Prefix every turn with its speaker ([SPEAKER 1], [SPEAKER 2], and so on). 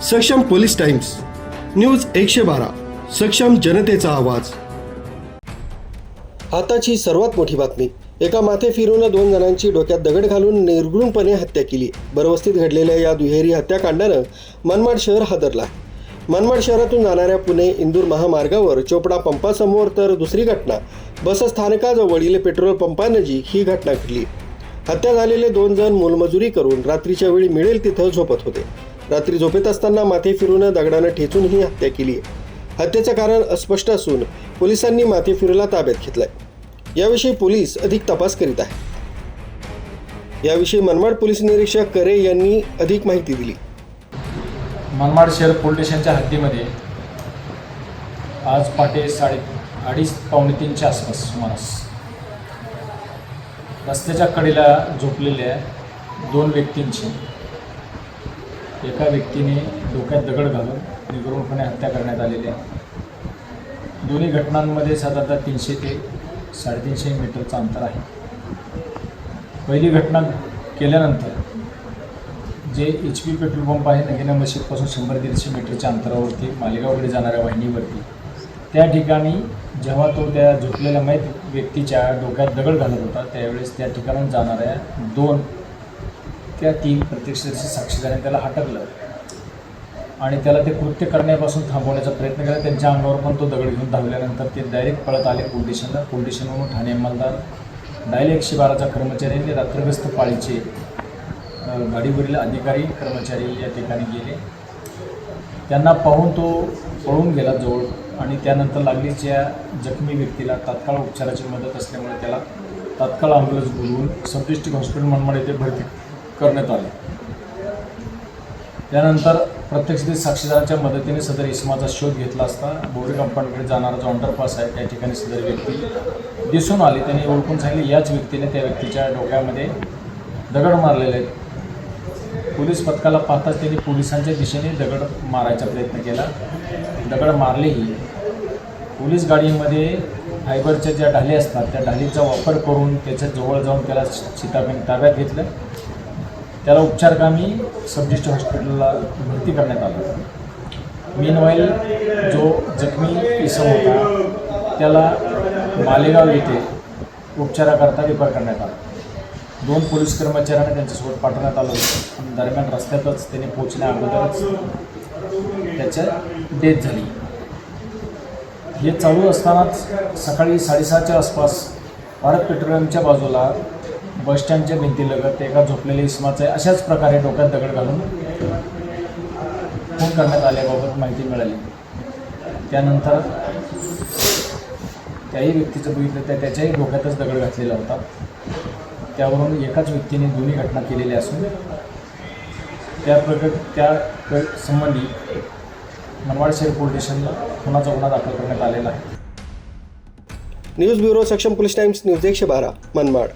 [SPEAKER 1] सक्षम police times news 112 सक्षम जनतेचा आवाज। आताची सर्वात मोठी बातमी। एका माथे फिरून 2 जणांची डोक्यात दगड घालून निर्घृणपणे हत्या केली। बरवस्तीत घडलेल्या या दुहेरी हत्याकांडानं मनमाड शहर हादरला। मनमाड शहरातून जाणाऱ्या पुणे इंदूर महामार्गावर चोपडा पंपासमोर तर दुसरी घटना बस स्थानकाजवळील पेट्रोल पंपानजीक ही घटना घडली। हत्या झालेले 2 जण मोलमजुरी करून रात्रीच्या वेळी मिळेल तिथं झोपत होते। रात्री झोपेत असताना माथे फिरून दगडानं ठेचून ही हत्या केली। हत्येचं कारण अस्पष्ट असून पोलिसांनी माथे फिरूला ताब्यात घेतलंय। याविषयी पोलीस अधिक तपास करीत आहेत। याविषयी मनमाड पोलीस निरीक्षक करे यांनी अधिक माहिती दिली।
[SPEAKER 2] मनमाड शहर पोलीस स्टेशनच्या हद्दीमध्ये आज पहाटे 2:30 पावणे 3च्या आसपास सुमारास रस्त्याच्या कडेला झोपलेल्या 2 व्यक्तींची एका व्यक्तीने डोक्यात दगड घालून निर्घृणपणे हत्या करण्यात आलेली आहे। दोन्ही घटनांमध्ये साधारणतः 300 ते 350 मीटरचं अंतर आहे। पहिली घटना केल्यानंतर जे HP पेट्रोल पंप आहे नगीना मशीदपासून 100-150 मीटरच्या अंतरावरती मालेगावकडे जाणाऱ्या वाहिनीवरती त्या ठिकाणी जेव्हा तो त्या झोपलेल्या मयत व्यक्तीच्या डोक्यात दगड घालत होता त्यावेळेस त्या ठिकाणाहून जाणाऱ्या 2 त्या 3 प्रत्यक्षदर्शी साक्षीदारांनी त्याला हटकलं आणि त्याला ते कृत्य करण्यापासून थांबवण्याचा प्रयत्न केला। त्यांच्या अंगावर पण तो दगड घेऊन धावल्यानंतर ते डायरेक्ट पळत आले पोलीस स्टेशनला। पोलीस स्टेशनवरून ठाणे अंमलदार डायल 112च्या कर्मचाऱ्यांनी रात्रग्रस्त पाळीचे गाडीवरील अधिकारी कर्मचारी या ठिकाणी गेले। त्यांना पाहून तो पळून गेला जवळ आणि त्यानंतर लागलीच या जखमी व्यक्तीला तात्काळ उपचाराची मदत असल्यामुळे त्याला तात्काळ ॲम्ब्युलन्स बोलवून सब डिस्ट्रिक्ट हॉस्पिटल मनमाड येथे भरती करण्यात आले। त्यानंतर प्रत्यक्षदर्शी साक्षीदारांच्या मदतीने सदर इसमाचा शोध घेतला असता बोरी कंपाऊंडकडे जाणारा जो अंडरपास आहे त्या ठिकाणी सदर व्यक्ती दिसून आली। त्यांनी ओळखून सांगितले याच व्यक्तीने त्या व्यक्तीच्या डोक्यामध्ये दगड मारलेले आहेत। पोलीस पथकाला पाहताच त्यांनी पोलिसांच्या दिशेने दगड मारायचा प्रयत्न केला। दगड मारलेही पोलीस गाडीमध्ये फायबरच्या ज्या ढाली असतात त्या ढालीचा वापर करून त्याच्या जवळ जाऊन त्याला चितापीन ताब्यात घेतलं। त्याला उपचारकामी सब डिस्ट्रिक्ट हॉस्पिटलला भरती करण्यात आलं। मीनवाईल जो जखमी इसम होता त्याला मालेगाव येथे उपचाराकरता रिफर करण्यात आलं। 2 पोलीस कर्मचाऱ्यांना त्यांच्यासोबत पाठवण्यात आलं होतं आणि दरम्यान रस्त्यातच त्याने पोहोचण्या अगोदरच त्याच्या डेथ झाली। हे चालू असतानाच सकाळी 6:30च्या आसपास भारत पेट्रोलियमच्या बाजूला बसस्टँडच्या भिंतीलगत एका झोपलेल्या इसमाचा अशाच प्रकारे डोक्यात दगड घालून खून करण्यात आल्याबाबत माहिती मिळाली। त्यानंतर त्याही व्यक्तीचं बघितलं तर त्याच्याही डोक्यातच दगड घातलेला होता। त्यावरून एकाच व्यक्तीने दोन्ही घटना केलेल्या असून त्या संबंधी मनमाड शहर पोलीस स्टेशनला खुनाचा गुन्हा दाखल करण्यात आलेला आहे।
[SPEAKER 1] न्यूज ब्युरो सक्षम पोलीस टाइम्स न्यूज 112 मनमाड।